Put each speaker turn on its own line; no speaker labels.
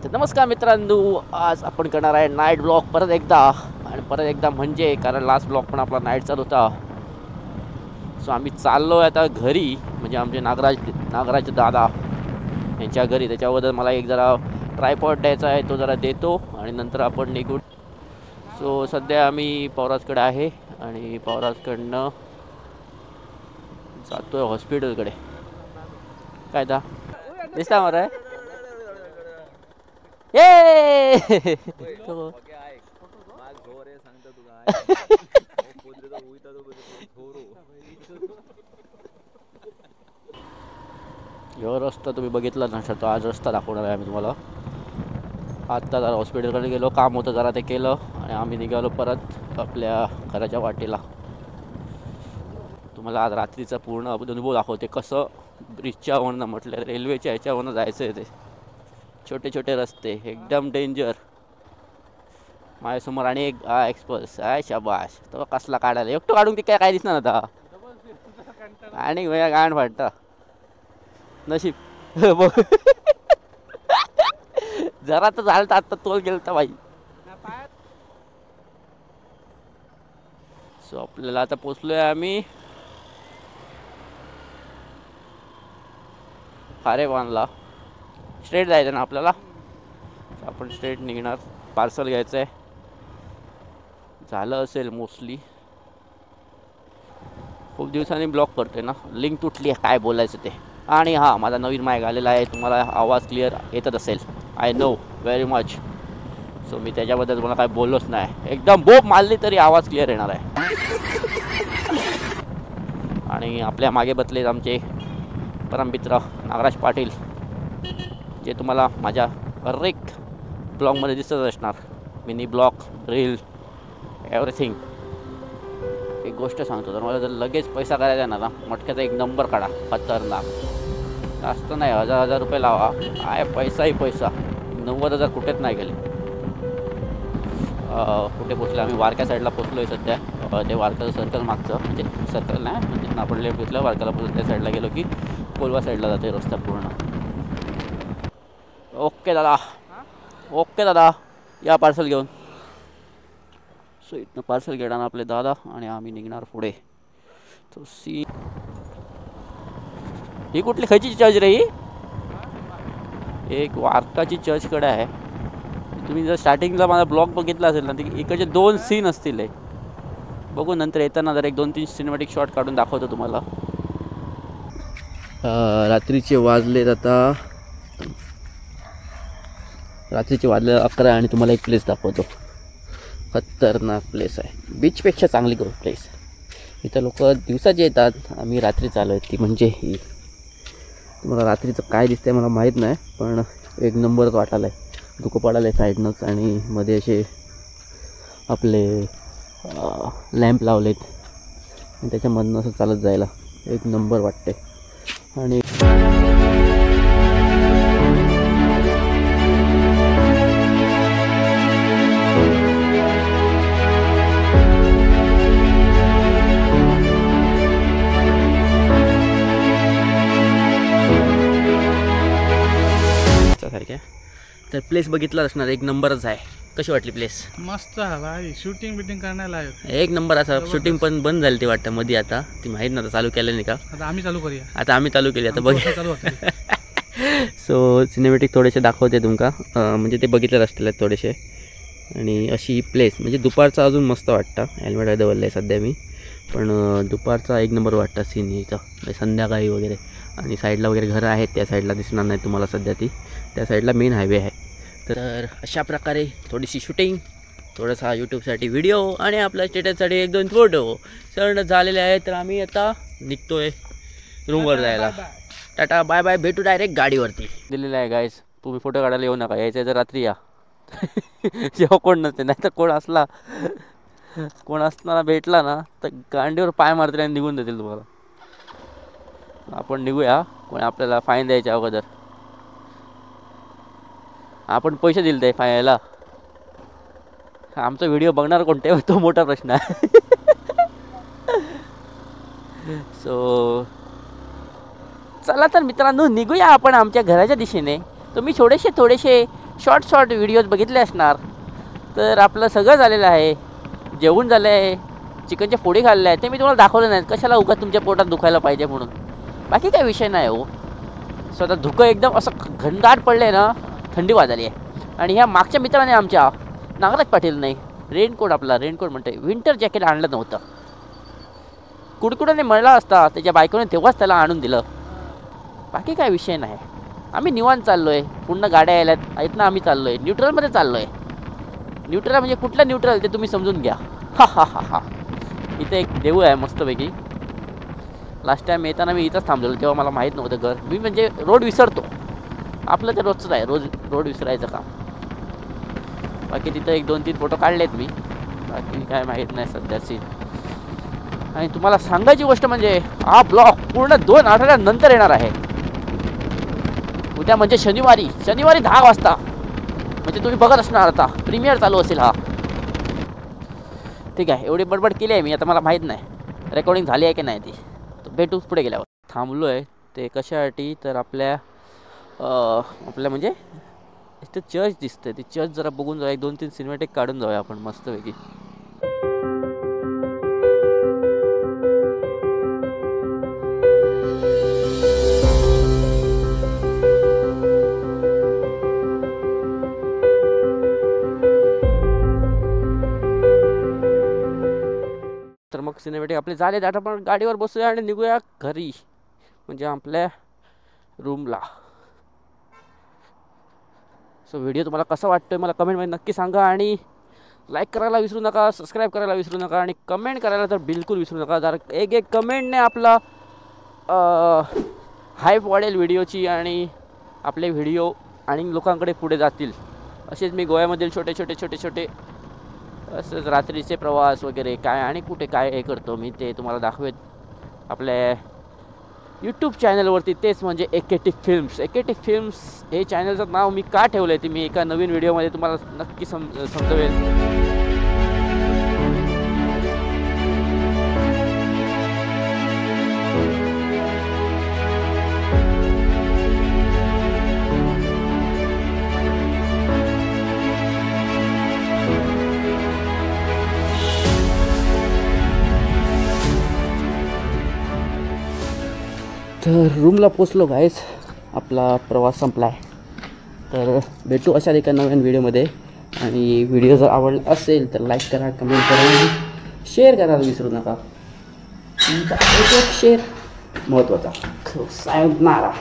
तर नमस्कार मित्रांनो, आज आपण करणार आहे नाईट ब्लॉग परत एकदा म्हणजे कारण लास्ट ब्लॉग पण आपला नाईटचाच होता. सो आम्ही चाललो आहे आता घरी, म्हणजे आमचे नागराज दादा यांच्या घरी. त्याच्याबद्दल मला एक जरा ट्रायपॉड द्यायचा आहे, तो जरा देतो आणि नंतर आपण निघू. सो सध्या आम्ही पवराजकडे आहे आणि पवराजकडनं जातो आहे हॉस्पिटलकडे. काय दा दिसता मला ह्यो रस्ता तुम्ही बघितला नसता, तो आज रस्ता दाखवणार आहे आम्ही तुम्हाला. आत्ता जरा हॉस्पिटलकडे गेलो, काम होतं जरा ते केलं आणि आम्ही निघालो परत आपल्या घराच्या वाटेला. तुम्हाला आज रात्रीचा पूर्ण अनुभव दाखवते, कसं ब्रिजच्या वरनं म्हटलं रेल्वेच्या ह्याच्यावरनं जायचं आहे. ते छोटे छोटे रस्ते एकदम डेंजर. माझ्यासमोर आणि एक एक्सप्रेस आहे, शाबाश. तो कसला काढायला एकटो काढून ते काय दिसणार आता आणि गाण फाटता नशीब जरा तर झालं तर आत्ता तोल गेलं तर बाई. सो आपल्याला आता पोचलोय आम्ही खारेवानला. स्ट्रेट जायचं ना आपल्याला, आपण स्ट्रेट निघणार. पार्सल घ्यायचं आहे, झालं असेल मोस्टली. खूप दिवसांनी ब्लॉग करतोय ना, लिंक तुटली आहे काय बोलायचं ते. आणि हां, माझा नवीन माईक आलेला आहे, तुम्हाला आवाज क्लिअर येतच असेल. I know very much. So मी त्याच्याबद्दल तुम्हाला काय बोललोच नाही. एकदम बोप मारली तरी आवाज क्लिअर येणार आहे. आणि आपल्या मागे बसलेत आमचे परममित्र नागराज पाटील, जे तुम्हाला माझ्या हर एक ब्लॉगमध्ये दिसत असणार. Mini blog, reel, everything. एक गोष्ट सांगतो, तर मला जर लगेच पैसा करायचा ना, मटक्याचा एक नंबर काढा, खतरनाक. जास्त नाही, 1000 रुपये लावा, आहे पैसाही पैसा. 90,000 कुठेच नाही गेले. कुठे पोचले आम्ही? वारक्या साईडला पोचलो आहे सध्या. ते वारक्याचं सर्कल मागचं, म्हणजे सर्कल नाही, म्हणजे आपण लेफ्ट घेतलं, वारक्याला पोचलो. त्या साईडला गेलो की कोलवा साईडला जाते रस्ता पूर्ण. ओके दादा, या पार्सल घेऊन. सो इथनं पार्सल घेणार आपले दादा आणि आम्ही निघणार पुढे. तो ही कुठली खायची चर्च रे? ही एक वारकाची चर्चकडे आहे. तुम्ही जर स्टार्टिंगला माझा ब्लॉग बघितला असेल ना, तर इकडचे 2 सीन असतील. बघू नंतर येताना जर 1-2-3 सिनेमॅटिक शॉट काढून दाखवतो तुम्हाला. रात्रीचे वाजले 11 आणि तुम्हाला एक प्लेस दाखवतो. खतरनाक प्लेस आहे, बीचपेक्षा चांगली प्लेस. इथं लोक दिवसाचे येतात, आम्ही रात्री चालू आहेत. ती म्हणजे ही तुम्हाला रात्रीचं काय दिसतंय मला माहीत नाही, पण एक नंबरच वाटायला आहे. धुकं पडायला आहे साईडनंच आणि मध्ये असे आपले लॅम्प लावलेत आणि त्याच्यामधनं असं चालत जायला एक नंबर वाटते. आणि तर प्लेस बघितला असणार, एक नंबरच आहे. कशी वाटली प्लेस?
मस्त आहे, शूटिंग बिटिंग करण्याला
एक नंबर. असा शूटिंग पण बंद झाली ती वाटतं मध्ये, आता ती माहीत ना चालू केलं नाही का?
आता आम्ही चालू करूया.
आता आम्ही चालू केली, आता बघ. सो सिनेमॅटिक थोडेसे दाखवते तुमका, म्हणजे ते बघितले असतील थोडेसे. आणि अशी प्लेस म्हणजे दुपारचा अजून मस्त वाटतं. हेल्मेट दवरलं आहे सध्या मी, पण दुपारचा एक नंबर वाटतं सीन इथं, संध्याकाळी वगैरे. आणि साईडला वगैरे घरं आहेत, त्या साईडला दिसणार नाही तुम्हाला सध्या. त्या साईडला मेन हायवे आहे. तर अशा प्रकारे थोडीशी शूटिंग, थोडासा यूट्यूबसाठी व्हिडिओ आणि आपल्या स्टेटससाठी 1-2 फोटो सगळं झालेले आहे. तर आम्ही आता निघतोय रूमवर जायला. टाटा बाय बाय, भेटू डायरेक्ट गाडीवरती. दिलेलं आहे गाईज, तुम्ही फोटो काढायला येऊ नका, यायचं तर रात्री या. जेव्हा कोण नसते, नाही तर कोण असताना भेटला ना तर गांडीवर पाय मारतील आणि निघून देतील तुम्हाला. आपण निघूया, कोणी आपल्याला फाईन द्यायच्या अगोदर. आपण पैसे दिले ते फायला, आमचा व्हिडिओ बघणार कोणते, तो मोठा प्रश्न आहे. सो चला तर मित्रांनो, निघूया आपण आमच्या घराच्या दिशेने. तुम्ही थोडेसे शॉर्ट व्हिडिओज बघितले असणार. तर आपलं सगळं झालेलं आहे, जेवण झालं आहे, चिकनच्या फोडी खाल्ल्या आहेत. ते मी तुम्हाला दाखवलं नाही, कशाला उगाच तुमच्या पोटात दुखायला पाहिजे म्हणून. बाकी काही विषय नाही हो. स्वतः धुकं एकदम असं घनदाट पडलं आहे ना, थंडी वाजली आहे. आणि ह्या मागच्या मित्राने आमच्या नागराज पाटील नाही रेनकोट म्हणते विंटर जॅकेट आणलं नव्हतं. कुडकुडाने म्हणला असता त्याच्या बायकोने तेव्हाच त्याला आणून दिलं. बाकी काय विषय नाही. आम्ही निवांत चाललो आहे. पूर्ण गाड्या यायल्यात आहेत ना, आम्ही चाललो आहे न्यूट्रलमध्ये चाललो आहे. न्यूट्रल म्हणजे कुठलं न्यूट्रल ते तुम्ही समजून घ्या. हा हा हा हा. इथे एक देऊळ आहे मस्तपैकी. लास्ट टाईम येताना मी इथंच थांबलेलो, तेव्हा मला माहीत नव्हतं घर. मी म्हणजे रोड विसरतो, आपलं ते रोजचंच आहे, रोड विसरायचं काम. बाकी तिथं 1-2-3 फोटो काढलेत मी. बाकी काय माहीत नाही सध्या सीन. आणि तुम्हाला सांगायची गोष्ट म्हणजे हा ब्लॉग पूर्ण 2 आठवड्यानंतर येणार आहे. उद्या म्हणजे शनिवारी 10 वाजता. म्हणजे तुम्ही बघत असणार आता प्रीमियर चालू असेल हा. ठीक आहे, एवढी बडबड केली आहे मी. आता मला माहीत नाही रेकॉर्डिंग झाली आहे की नाही ती. तर भेटू पुढे गेल्यावर. थांबलो आहे ते कशासाठी, तर आपल्या म्हणजे इथे चर्च दिसतंय. ते चर्च जरा बघून जाऊया, 1-2-3 सिनेमॅटिक काढून जाऊया आपण मस्तपैकी. तर मग सिनेमॅटिक आपले झाले. आता आपण गाडीवर बसूया आणि निघूया घरी, म्हणजे आपल्या रूमला. सो व्हिडिओ तुम्हाला कसा वाटतोय मला कमेंटमध्ये नक्की सांगा. आणि लाईक करायला विसरू नका, सबस्क्राईब करायला विसरू नका, आणि कमेंट करायला तर बिलकुल विसरू नका. जर एक कमेंटने आपला हाईप वाढेल व्हिडिओची, आणि आपले व्हिडिओ आणि लोकांकडे पुढे जातील. असेच मी गोव्यामधील छोटे असंच रात्रीचे प्रवास वगैरे काय आणि कुठे काय हे करतो मी, ते तुम्हाला दाखवेत आपल्या यूट्यूब चॅनलवरती. तेच म्हणजे AKT फिल्म्स हे चॅनलचं नाव मी का ठेवलं आहे ते मी एका नवीन व्हिडिओमध्ये तुम्हाला नक्की समजवेल. तर रूमला पोचलो गाईस, आपला प्रवास संपला आहे. तर भेटू अशा एका नवीन व्हिडिओमध्ये. आणि व्हिडिओ जर आवडला असेल तर लाईक करा, कमेंट करा, आणि शेअर करायला विसरू नका. तुमचा एक शेअर महत्त्वाचा. सायनारा.